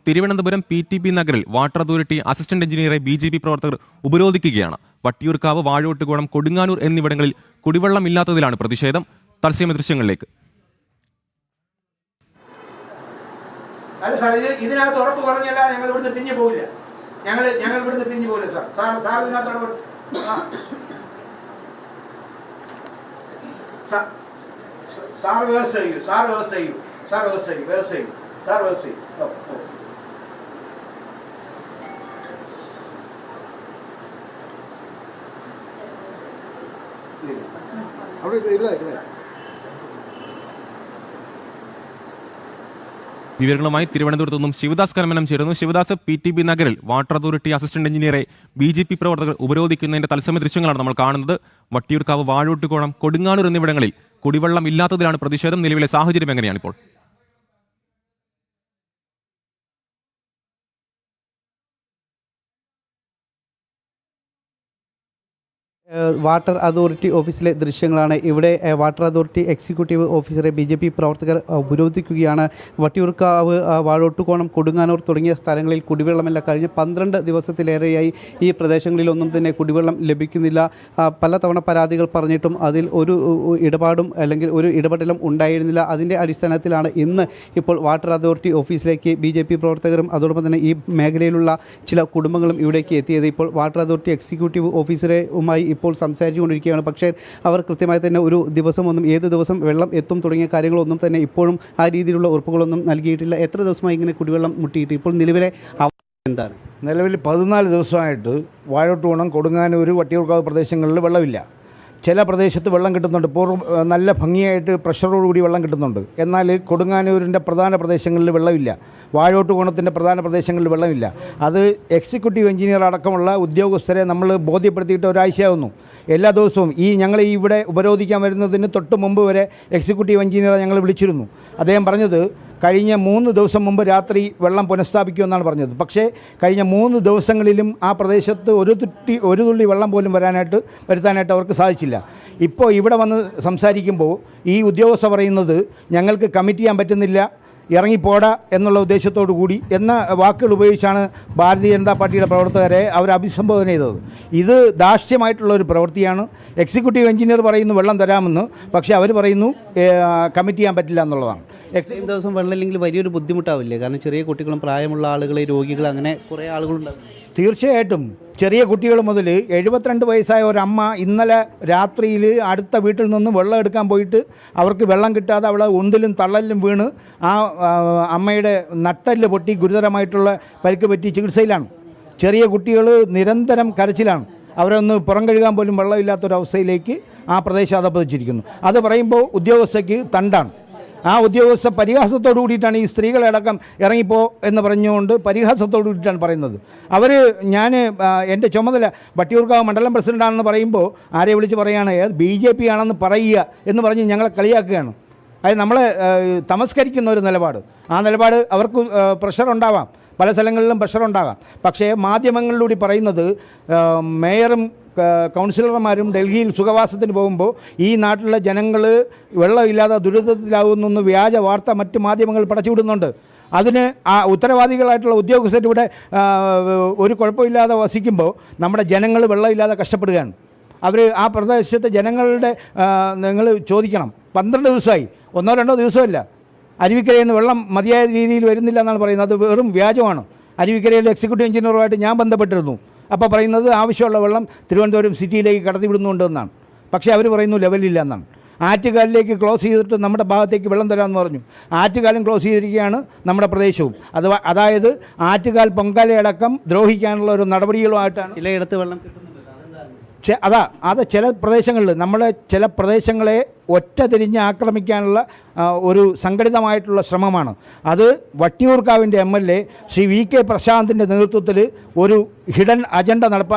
Thiruvananthapuram PTP നഗറിൽ water authority assistant എഞ്ചിനീയറെ BJP പ്രവർത്തകർ ഉപരോധിക്കുകയാണ്. വട്ടിയൂർക്കാവ്, വാഴോട്ടുകോണം, കൊടുങ്ങാനൂർ എന്നിവിടങ്ങളിൽ കുടിവെള്ളം ഇല്ലാത്തതിലാണ് പ്രതിഷേധം. തത്സമയ ദൃശ്യങ്ങളിലേക്ക്. ഇതിനകത്ത് ഉറപ്പ് പറഞ്ഞല്ല ഞങ്ങൾ ഇവിടുന്ന് പിരിഞ്ഞു പോകില്ല. ഞങ്ങൾ ഇവിടുന്ന് പിരിഞ്ഞു പോകില്ല സാർ ഇതിനകത്ത് സാർ വ്യവസ്ഥ ചെയ്യൂ. വിവരങ്ങളുമായി തിരുവനന്തപുരത്ത് നിന്നും ശിവദാസ് കരമനം ചേരുന്നു. ശിവദാസ്, PTP നഗറിൽ വാട്ടർ അതോറിറ്റി അസിസ്റ്റന്റ് എഞ്ചിനീയറെ BJP പ്രവർത്തകർ ഉപരോധിക്കുന്നതിന്റെ തത്സമയ ദൃശ്യങ്ങളാണ് നമ്മൾ കാണുന്നത്. വട്ടിയൂർക്കാവ്, വാഴോട്ടുകോണം, കൊടുങ്ങാനൂർ എന്നിവിടങ്ങളിൽ കുടിവെള്ളം ഇല്ലാത്തതിലാണ് പ്രതിഷേധം. നിലവിലെ സാഹചര്യം എങ്ങനെയാണിപ്പോൾ? വാട്ടർ അതോറിറ്റി ഓഫീസിലെ ദൃശ്യങ്ങളാണ്. ഇവിടെ വാട്ടർ അതോറിറ്റി എക്സിക്യൂട്ടീവ് ഓഫീസറെ BJP പ്രവർത്തകർ ഉപരോധിക്കുകയാണ്. വട്ടിയൂർക്കാവ്, വാഴോട്ടുകോണം, കൊടുങ്ങാനൂർ തുടങ്ങിയ സ്ഥലങ്ങളിൽ കുടിവെള്ളമില്ല. കഴിഞ്ഞ 12 ദിവസത്തിലേറെയായി ഈ പ്രദേശങ്ങളിലൊന്നും തന്നെ കുടിവെള്ളം ലഭിക്കുന്നില്ല. പലതവണ പരാതികൾ പറഞ്ഞിട്ടും അതിൽ ഒരു ഇടപാടും അല്ലെങ്കിൽ ഒരു ഇടപെടലും ഉണ്ടായിരുന്നില്ല. അതിൻ്റെ അടിസ്ഥാനത്തിലാണ് ഇന്ന് ഇപ്പോൾ വാട്ടർ അതോറിറ്റി ഓഫീസിലേക്ക് BJP പ്രവർത്തകരും അതോടൊപ്പം തന്നെ ഈ മേഖലയിലുള്ള ചില കുടുംബങ്ങളും ഇവിടേക്ക് എത്തിയത്. ഇപ്പോൾ വാട്ടർ അതോറിറ്റി എക്സിക്യൂട്ടീവ് ഓഫീസറുമായി ഇപ്പോൾ സംസാരിച്ചുകൊണ്ടിരിക്കുകയാണ്. പക്ഷേ അവർ കൃത്യമായി തന്നെ ഒരു ദിവസമൊന്നും ഏത് ദിവസം വെള്ളം എത്തും തുടങ്ങിയ കാര്യങ്ങളൊന്നും തന്നെ ഇപ്പോഴും ആ രീതിയിലുള്ള ഉറപ്പുകളൊന്നും നൽകിയിട്ടില്ല. എത്ര ദിവസമായി ഇങ്ങനെ കുടിവെള്ളം മുട്ടിയിട്ട് ഇപ്പോൾ നിലവിലെ എന്താണ്? നിലവിൽ 14 ദിവസമായിട്ട് വാഴോട്ടുകോണം, കൊടുങ്ങാനൂർ, വട്ടിയൂർക്കാവ് പ്രദേശങ്ങളിൽ വെള്ളമില്ല. ചില പ്രദേശത്ത് വെള്ളം കിട്ടുന്നുണ്ട്, നല്ല ഭംഗിയായിട്ട് പ്രഷറോടുകൂടി വെള്ളം കിട്ടുന്നുണ്ട്. എന്നാൽ കൊടുങ്ങാനൂരിൻ്റെ പ്രധാന പ്രദേശങ്ങളിൽ വെള്ളമില്ല. വാഴോട്ടുകോണത്തിൻ്റെ പ്രധാന പ്രദേശങ്ങളിൽ വെള്ളമില്ല. അത് എക്സിക്യൂട്ടീവ് എഞ്ചിനീയർ അടക്കമുള്ള ഉദ്യോഗസ്ഥരെ നമ്മൾ ബോധ്യപ്പെടുത്തിയിട്ട് ഒരാഴ്ചയാവുന്നു. എല്ലാ ദിവസവും ഞങ്ങൾ ഇവിടെ ഉപരോധിക്കാൻ വരുന്നതിന് തൊട്ട് മുമ്പ് വരെ എക്സിക്യൂട്ടീവ് എഞ്ചിനീയറെ ഞങ്ങൾ വിളിച്ചിരുന്നു. അദ്ദേഹം പറഞ്ഞത് കഴിഞ്ഞ 3 ദിവസം മുമ്പ് രാത്രി വെള്ളം പുനഃസ്ഥാപിക്കുമെന്നാണ് പറഞ്ഞത്. പക്ഷേ കഴിഞ്ഞ 3 ദിവസങ്ങളിലും ആ പ്രദേശത്ത് ഒരു തുള്ളി വെള്ളം പോലും വരുത്താനായിട്ട് അവർക്ക് സാധിച്ചില്ല. ഇപ്പോൾ ഇവിടെ വന്ന് സംസാരിക്കുമ്പോൾ ഈ ഉദ്യോഗസ്ഥ പറയുന്നത് ഞങ്ങൾക്ക് കമ്മിറ്റ് ചെയ്യാൻ പറ്റുന്നില്ല, ഇറങ്ങിപ്പോടാ എന്നുള്ള ഉദ്ദേശത്തോടു കൂടി എന്ന വാക്കുകൾ ഉപയോഗിച്ചാണ് ഭാരതീയ ജനതാ പാർട്ടിയുടെ പ്രവർത്തകരെ അവർ അഭിസംബോധന ചെയ്തത്. ഇത് ധാർഷ്ട്യമായിട്ടുള്ള ഒരു പ്രവൃത്തിയാണ്. എക്സിക്യൂട്ടീവ് എഞ്ചിനീയർ പറയുന്നു വെള്ളം തരാമെന്ന്, പക്ഷേ അവർ പറയുന്നു കമ്മിറ്റ് ചെയ്യാൻ പറ്റില്ല എന്നുള്ളതാണ്. ഇത്രയും ദിവസം വെള്ളമില്ലെങ്കിൽ വലിയൊരു ബുദ്ധിമുട്ടാവില്ലേ? കാരണം ചെറിയ കുട്ടികളും പ്രായമുള്ള ആളുകൾ, രോഗികൾ, അങ്ങനെ കുറേ ആളുകളുണ്ടാവും. തീർച്ചയായിട്ടും ചെറിയ കുട്ടികൾ മുതൽ 72 വയസ്സായ ഒരമ്മ ഇന്നലെ രാത്രിയിൽ അടുത്ത വീട്ടിൽ നിന്ന് വെള്ളം എടുക്കാൻ പോയിട്ട് അവർക്ക് വെള്ളം കിട്ടാതെ അവളെ ഉന്തിലും തള്ളലിലും വീണ് ആ അമ്മയുടെ നട്ടെല്ല് പൊട്ടി ഗുരുതരമായിട്ടുള്ള പരിക്ക് പറ്റി ചികിത്സയിലാണ്. ചെറിയ കുട്ടികൾ നിരന്തരം കരച്ചിലാണ്. അവരൊന്ന് പുറം കഴുകാൻ പോലും വെള്ളമില്ലാത്തൊരവസ്ഥയിലേക്ക് ആ പ്രദേശം അതപ്പതിച്ചിരിക്കുന്നു. അത് പറയുമ്പോൾ ഉദ്യോഗസ്ഥയ്ക്ക് തണ്ടാണ്. ആ ഉദ്യോഗസ്ഥ പരിഹാസത്തോടു കൂടിയിട്ടാണ് ഈ സ്ത്രീകളടക്കം ഇറങ്ങിപ്പോ എന്ന് പറഞ്ഞുകൊണ്ട് പരിഹാസത്തോടു കൂടിയിട്ടാണ് പറയുന്നത്. എൻ്റെ ചുമതല വട്ടിയൂർക്കാവ് മണ്ഡലം പ്രസിഡൻ്റാണെന്ന് പറയുമ്പോൾ ആരെ വിളിച്ച് പറയുകയാണ് BJP ആണെന്ന് പറയുക എന്ന് പറഞ്ഞ് ഞങ്ങളെ കളിയാക്കുകയാണ്. അത് നമ്മളെ തമസ്കരിക്കുന്ന ഒരു നിലപാട്. ആ നിലപാട് അവർക്ക് പ്രഷറുണ്ടാവാം, പല സ്ഥലങ്ങളിലും പ്രഷറുണ്ടാകാം. പക്ഷേ മാധ്യമങ്ങളിലൂടെ പറയുന്നത് മേയറും കൗൺസിലർമാരും ഡൽഹിയിൽ സുഖവാസത്തിന് പോകുമ്പോൾ ഈ നാട്ടിലെ ജനങ്ങൾ വെള്ളമില്ലാതെ ദുരിതത്തിലാകുന്നു വ്യാജ വാർത്ത മറ്റ് മാധ്യമങ്ങൾ പടച്ചുവിടുന്നുണ്ട്. അതിന് ആ ഉത്തരവാദികളായിട്ടുള്ള ഉദ്യോഗസ്ഥരിവിടെ ഒരു കുഴപ്പമില്ലാതെ വസിക്കുമ്പോൾ നമ്മുടെ ജനങ്ങൾ വെള്ളമില്ലാതെ കഷ്ടപ്പെടുകയാണ്. അവർ ആ പ്രദേശത്തെ ജനങ്ങളുടെ നിങ്ങൾ ചോദിക്കണം, 12 ദിവസമായി, 1-2 ദിവസമല്ല, അരുവിക്കരയിൽ നിന്ന് വെള്ളം മതിയായ രീതിയിൽ വരുന്നില്ല എന്നാണ് പറയുന്നത്. അത് വെറും വ്യാജമാണ്. അരുവിക്കരയിലെ എക്സിക്യൂട്ടീവ് എഞ്ചിനീയറുമായിട്ട് ഞാൻ ബന്ധപ്പെട്ടിരുന്നു. അപ്പോൾ പറയുന്നത് ആവശ്യമുള്ള വെള്ളം തിരുവനന്തപുരം സിറ്റിയിലേക്ക് കടത്തിവിടുന്നുണ്ടെന്നാണ്. പക്ഷേ അവർ പറയുന്നു ലെവലില്ല എന്നാണ്. ആറ്റുകാലിലേക്ക് ക്ലോസ് ചെയ്തിട്ട് നമ്മുടെ ഭാഗത്തേക്ക് വെള്ളം തരാമെന്ന് പറഞ്ഞു. ആറ്റുകാലും ക്ലോസ് ചെയ്തിരിക്കുകയാണ്, നമ്മുടെ പ്രദേശവും. അതായത് ആറ്റുകാൽ പൊങ്കാലയടക്കം ദ്രോഹിക്കാനുള്ള ഒരു നടപടികളുമായിട്ടാണ് ചിലയിടത്ത് വെള്ളം കിട്ടുന്നത്. അത് ചില പ്രദേശങ്ങളിൽ നമ്മളെ ചില പ്രദേശങ്ങളെ ഒറ്റ തിരിഞ്ഞ് ആക്രമിക്കാനുള്ള ഒരു സംഘടിതമായിട്ടുള്ള ശ്രമമാണ്. അത് വട്ടിയൂർക്കാവിൻ്റെ MLA ശ്രീ VK പ്രശാന്തിൻ്റെ നേതൃത്വത്തിൽ ഒരു ഹിഡൻ അജണ്ട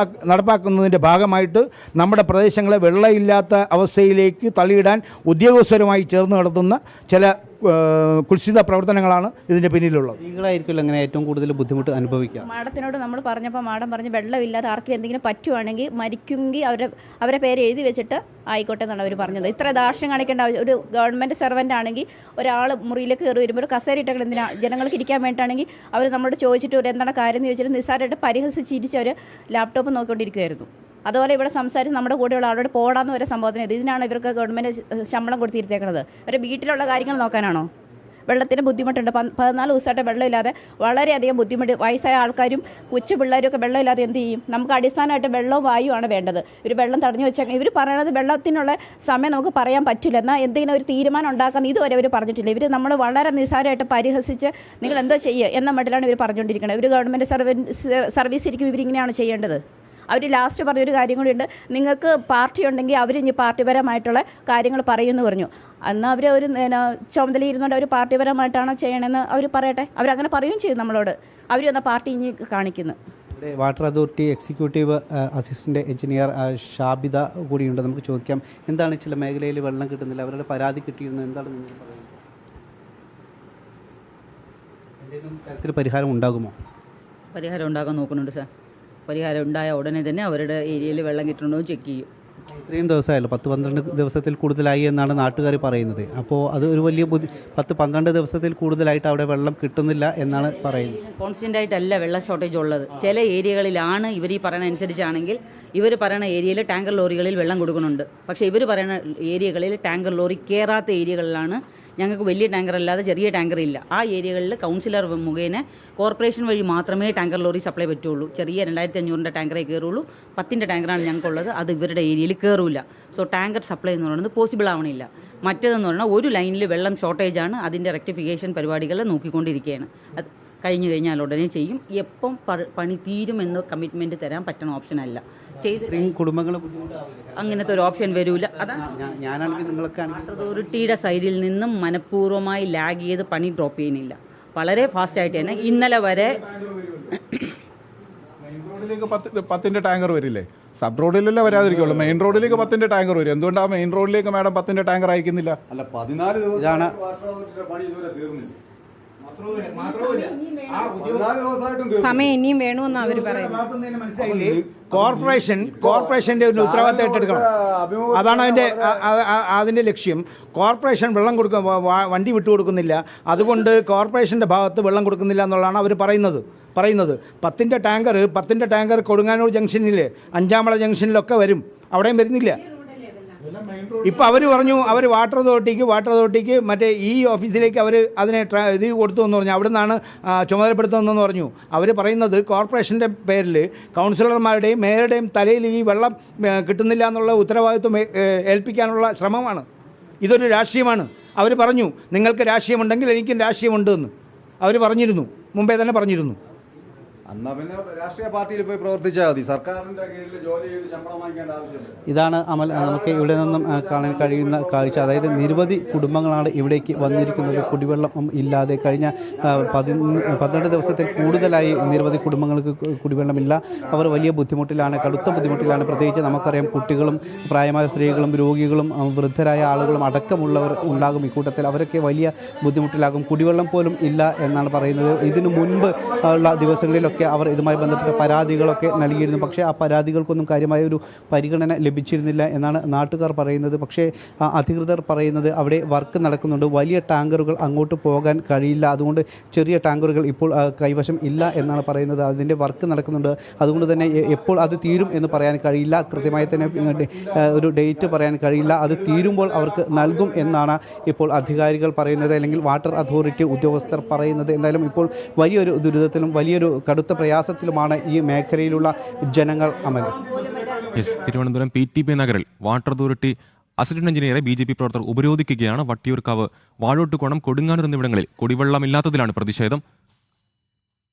നടപ്പാക്കുന്നതിൻ്റെ ഭാഗമായിട്ട് നമ്മുടെ പ്രദേശങ്ങളെ വെള്ളമില്ലാത്ത അവസ്ഥയിലേക്ക് തള്ളിയിടാൻ ഉദ്യോഗസ്ഥരുമായി ചേർന്ന് നടത്തുന്ന ചില കുൽസിത പ്രവർത്തനങ്ങളാണ് ഇതിൻ്റെ പിന്നിലുള്ളത്. സ്ത്രീകളായിരിക്കുമല്ലോ അങ്ങനെ ഏറ്റവും കൂടുതൽ ബുദ്ധിമുട്ട് അനുഭവിക്കുക. മാഡത്തിനോട് നമ്മൾ പറഞ്ഞപ്പോൾ മാഡം പറഞ്ഞ് വെള്ളമില്ലാതെ ആർക്കും എന്തെങ്കിലും പറ്റുവാണെങ്കിൽ മരിക്കുമെങ്കിൽ അവരെ പേര് എഴുതി വെച്ചിട്ട് ആയിക്കോട്ടെ എന്നാണ് അവർ പറഞ്ഞത്. ഇത്ര ദാർഷ്ട്യം കാണിക്കേണ്ട ഒരു ഗവൺമെൻറ് സെർവൻ്റ് ആണെങ്കിൽ ഒരാൾ മുറിയിലേക്ക് കയറി വരുമ്പോൾ ഒരു കസേര ഇട്ടൊക്കെ എന്തിനാ ജനങ്ങൾക്ക് ഇരിക്കാൻ വേണ്ടിയിട്ടാണെങ്കിൽ അവർ നമ്മളോട് ചോദിച്ചിട്ട് ഒരു എന്താണ് കാര്യം എന്ന് ചോദിച്ചിട്ട് നിസ്സാരമായിട്ട് പരിഹസിച്ചിരിച്ച് അവർ ലാപ്ടോപ്പ് നോക്കിക്കൊണ്ടിരിക്കുമായിരുന്നു. അതുപോലെ ഇവിടെ സംസാരിച്ച് നമ്മുടെ കൂടെയുള്ള ആളോട് പോടാന്ന് വരെ സംഭവത്തിന് ഇതിനാണ് ഇവർക്ക് ഗവൺമെൻറ് ശമ്പളം കൊടുത്തിരുത്തേക്കുന്നത്. ഒരു വീട്ടിലുള്ള കാര്യങ്ങൾ നോക്കാനാണോ? വെള്ളത്തിന് ബുദ്ധിമുട്ടുണ്ട്. 14 ദിവസമായിട്ട് വെള്ളമില്ലാതെ വളരെയധികം ബുദ്ധിമുട്ട്. വയസ്സായ ആൾക്കാരും കൊച്ചു പിള്ളേരും ഒക്കെ വെള്ളമില്ലാതെ എന്ത് ചെയ്യും? നമുക്ക് അടിസ്ഥാനമായിട്ട് വെള്ളവും വായുവാണ് വേണ്ടത്. ഒരു വെള്ളം തടഞ്ഞു വെച്ചാൽ ഇവർ പറയണത് വെള്ളത്തിനുള്ള സമയം നമുക്ക് പറയാൻ പറ്റില്ല. എന്നാൽ എന്തെങ്കിലും ഒരു തീരുമാനം ഉണ്ടാക്കാൻ ഇതുവരെ അവർ പറഞ്ഞിട്ടില്ല. ഇവർ നമ്മൾ വളരെ നിസ്സാരമായിട്ട് പരിഹസിച്ച് നിങ്ങൾ എന്തോ ചെയ്യുക എന്ന മട്ടിലാണ് ഇവർ പറഞ്ഞുകൊണ്ടിരിക്കുന്നത്. ഇവർ ഗവൺമെൻറ് സർവീസ് ഇരിക്കും ഇവരിങ്ങനെയാണ് ചെയ്യേണ്ടത്. അവർ ലാസ്റ്റ് പറഞ്ഞൊരു കാര്യം കൂടിയുണ്ട്, നിങ്ങൾക്ക് പാർട്ടി ഉണ്ടെങ്കിൽ അവർ ഇനി പാർട്ടിപരമായിട്ടുള്ള കാര്യങ്ങൾ പറയുമെന്ന് പറഞ്ഞു. എന്നാൽ അവർ ഒരു ചുമതല ഇരുന്നുകൊണ്ട് അവർ പാർട്ടിപരമായിട്ടാണോ ചെയ്യണമെന്ന് അവർ പറയട്ടെ. അവരങ്ങനെ പറയുകയും ചെയ്തു നമ്മളോട്. അവർ വന്ന പാർട്ടി ഇനി കാണിക്കുന്നു. Water authority executive assistant engineer Shabida കൂടിയുണ്ട്. നമുക്ക് ചോദിക്കാം, എന്താണ് ചില മേഖലയിൽ വെള്ളം കിട്ടുന്നില്ല, അവരുടെ പരാതി കിട്ടിയിരുന്നു, എന്താണ് നിങ്ങൾ പറയുന്നത്? എന്തെങ്കിലും തരത്തിൽ പരിഹാരം ഉണ്ടാകുമോ? പരിഹാരം ഉണ്ടാക്കാൻ നോക്കുന്നുണ്ട് സാർ. പരിഹാരം ഉണ്ടായ ഉടനെ തന്നെ അവരുടെ ഏരിയയിൽ വെള്ളം കിട്ടുന്നുണ്ടോ ചെക്ക് ചെയ്യും. ഇത്രയും ദിവസമായല്ലോ, 10-12 ദിവസത്തിൽ കൂടുതലായി എന്നാണ് നാട്ടുകാർ പറയുന്നത്. അപ്പോൾ അത് ഒരു വലിയ 10-12 ദിവസത്തിൽ കൂടുതലായിട്ട് അവിടെ വെള്ളം കിട്ടുന്നില്ല എന്നാണ് പറയുന്നത്. കോൺസ്റ്റൻ്റ് ആയിട്ടല്ല വെള്ളം ഷോർട്ടേജ് ഉള്ളത്. ചില ഏരിയകളിലാണ് ഇവർ ഈ പറയുന്ന അനുസരിച്ചാണെങ്കിൽ ഇവർ പറയുന്ന ഏരിയയിൽ ടാങ്കർ ലോറികളിൽ വെള്ളം കൊടുക്കുന്നുണ്ട്. പക്ഷേ ഇവർ പറയുന്ന ഏരിയകളിൽ ടാങ്കർ ലോറി കയറാത്ത ഏരിയകളിലാണ് ഞങ്ങൾക്ക് വലിയ ടാങ്കർ അല്ലാതെ ചെറിയ ടാങ്കർ ഇല്ല. ആ ഏരിയകളിൽ കൗൺസിലർ മുഖേന കോർപ്പറേഷൻ വഴി മാത്രമേ ടാങ്കർ ലോറി സപ്ലൈ പറ്റുള്ളൂ. ചെറിയ 2500 ടാങ്കറേ കയറുള്ളൂ. 10 ടാങ്കറാണ് ഞങ്ങൾക്കുള്ളത്. അത് ഇവരുടെ ഏരിയയിൽ കയറില്ല. സോ ടാങ്കർ സപ്ലൈ എന്ന് പറയുന്നത് പോസിബിൾ ആവണില്ല. മറ്റേതെന്ന് പറഞ്ഞാൽ ഒരു ലൈനിൽ വെള്ളം ഷോർട്ടേജാണ്. അതിൻ്റെ റെക്ടിഫിക്കേഷൻ പരിപാടികൾ നോക്കിക്കൊണ്ടിരിക്കുകയാണ്. അത് കഴിഞ്ഞു കഴിഞ്ഞാൽ ഉടനെ ചെയ്യും. എപ്പം പണി തീരുമെന്ന് കമ്മിറ്റ്മെൻറ്റ് തരാൻ പറ്റുന്ന ഓപ്ഷൻ അല്ല. ചെയ്ത് കുടുംബങ്ങൾ അങ്ങനത്തെ ഒരു ഓപ്ഷൻ വരൂല. അതാണ് ഞാനാണെങ്കിൽ നിങ്ങളൊക്കെ വാട്ടർ അതോറിറ്റിയുടെ സൈഡിൽ നിന്നും മനഃപൂർവ്വമായി ലാഗ് ചെയ്ത് പണി ഡ്രോപ്പ് ചെയ്യുന്നില്ല. വളരെ ഫാസ്റ്റായിട്ട് തന്നെ ഇന്നലെ വരെ മെയിൻ റോഡിലേക്ക് 10 ടാങ്കർ വരില്ലേ? സബ് റോഡിലല്ലേ വരാതിരിക്കുള്ളൂ. മെയിൻ റോഡിലേക്ക് 10 ടാങ്കർ വരും. എന്തുകൊണ്ടാണ് മെയിൻ റോഡിലേക്ക് മാഡം 10 ടാങ്കർ അയക്കുന്നില്ല? അല്ല 14 ഇതാണ് പണി ഇതുവരെ തീർന്നില്ല. സമയം ഇനിയും വേണമെന്നാണ് അവർ പറയുന്നത്. കോർപ്പറേഷന്റെ ഒരു ഉത്തരവാദിത്തം ഏറ്റെടുക്കണം. അതാണ് അതിന്റെ ലക്ഷ്യം. കോർപ്പറേഷൻ വെള്ളം വണ്ടി വിട്ടുകൊടുക്കുന്നില്ല. അതുകൊണ്ട് കോർപ്പറേഷന്റെ ഭാഗത്ത് വെള്ളം കൊടുക്കുന്നില്ല എന്നുള്ളതാണ് അവർ പറയുന്നത്. 10 ടാങ്കർ കൊടുങ്ങാനൂർ ജംഗ്ഷനിൽ, അഞ്ചാമള ജംഗ്ഷനിലൊക്കെ വരും. അവിടെയും വരുന്നില്ല. ഇപ്പം അവർ പറഞ്ഞു അവർ വാട്ടർ അതോറിറ്റിക്ക് മറ്റേ ഈ ഓഫീസിലേക്ക് അവർ അതിനെ ഇത് കൊടുത്തു എന്ന് പറഞ്ഞു. അവിടെ നിന്നാണ് ചുമതലപ്പെടുത്തുന്നതെന്ന് പറഞ്ഞു. അവർ പറയുന്നത് കോർപ്പറേഷൻ്റെ പേരിൽ കൗൺസിലർമാരുടെയും മേയറുടെയും തലയിൽ ഈ വെള്ളം കിട്ടുന്നില്ല എന്നുള്ള ഉത്തരവാദിത്വം ഏൽപ്പിക്കാനുള്ള ശ്രമമാണ്. ഇതൊരു രാഷ്ട്രീയമാണ്. അവർ പറഞ്ഞു നിങ്ങൾക്ക് രാഷ്ട്രീയമുണ്ടെങ്കിൽ എനിക്കും രാഷ്ട്രീയമുണ്ട് എന്ന് അവർ പറഞ്ഞിരുന്നു. മുമ്പേ തന്നെ പറഞ്ഞിരുന്നു. എന്നാ പിന്നെ രാഷ്ട്രീയ പാർട്ടിയിൽ പോയി പ്രവർത്തിച്ചാൽ മതി. സർക്കാരിന്റെ കീഴിൽ ജോലി ചെയ്ത് ശമ്പളം വാങ്ങിക്കേണ്ട ആവശ്യമില്ല. ഇതാണ് അമൽ നമുക്ക് ഇവിടെ നിന്നും കാണാൻ കഴിയുന്ന കാഴ്ച. അതായത് നിരവധി കുടുംബങ്ങളാണ് ഇവിടേക്ക് വന്നിരിക്കുന്നത്. കുടിവെള്ളം ഇല്ലാതെ കഴിഞ്ഞ 12 ദിവസത്തിൽ കൂടുതലായി നിരവധി കുടുംബങ്ങൾക്ക് കുടിവെള്ളമില്ല. അവർ വലിയ ബുദ്ധിമുട്ടിലാണ്, കടുത്ത ബുദ്ധിമുട്ടിലാണ്. പ്രത്യേകിച്ച് നമുക്കറിയാം കുട്ടികളും പ്രായമായ സ്ത്രീകളും രോഗികളും വൃദ്ധരായ ആളുകളും അടക്കമുള്ളവർ ഉണ്ടാകും ഇക്കൂട്ടത്തിൽ. അവരൊക്കെ വലിയ ബുദ്ധിമുട്ടിലാകും. കുടിവെള്ളം പോലും ഇല്ല എന്നാണ് പറയുന്നത്. ഇതിനു മുൻപ് ഉള്ള ദിവസങ്ങളിലൊക്കെ അവർ ഇതുമായി ബന്ധപ്പെട്ട പരാതികളൊക്കെ നൽകിയിരുന്നു. പക്ഷേ ആ പരാതികൾക്കൊന്നും കാര്യമായ ഒരു പരിഗണന ലഭിച്ചിരുന്നില്ല എന്നാണ് നാട്ടുകാർ പറയുന്നത്. പക്ഷേ അധികൃതർ പറയുന്നത് അവിടെ വർക്ക് നടക്കുന്നുണ്ട്, വലിയ ടാങ്കറുകൾ അങ്ങോട്ട് പോകാൻ കഴിയില്ല, അതുകൊണ്ട് ചെറിയ ടാങ്കറുകൾ ഇപ്പോൾ കൈവശം ഇല്ല എന്നാണ് പറയുന്നത്. അതിൻ്റെ വർക്ക് നടക്കുന്നുണ്ട്, അതുകൊണ്ട് തന്നെ എപ്പോൾ അത് തീരും എന്ന് പറയാൻ കഴിയില്ല. കൃത്യമായി തന്നെ ഒരു ഡേറ്റ് പറയാൻ കഴിയില്ല. അത് തീരുമ്പോൾ അവർക്ക് നൽകും എന്നാണ് ഇപ്പോൾ അധികാരികൾ പറയുന്നത്, അല്ലെങ്കിൽ വാട്ടർ അതോറിറ്റി ഉദ്യോഗസ്ഥർ പറയുന്നത്. എന്തായാലും ഇപ്പോൾ വലിയൊരു ദുരിതത്തിലും വലിയൊരു കടുത്ത പ്രയാസത്തിലുമാണ് ഈ മേഖലയിലുള്ള ജനങ്ങൾ. അമൽ, തിരുവനന്തപുരം PTP നഗറിൽ വാട്ടർ അതോറിറ്റി അസിസ്റ്റന്റ് എഞ്ചിനീയറെ BJP പ്രവർത്തകർ ഉപരോധിക്കുകയാണ്. വട്ടിയൂർക്കാവ്, വാഴോട്ടുകോണം, കൊടുങ്ങാനൂർ എന്നിവിടങ്ങളിൽ കുടിവെള്ളമില്ലാത്തതിലാണ് പ്രതിഷേധം.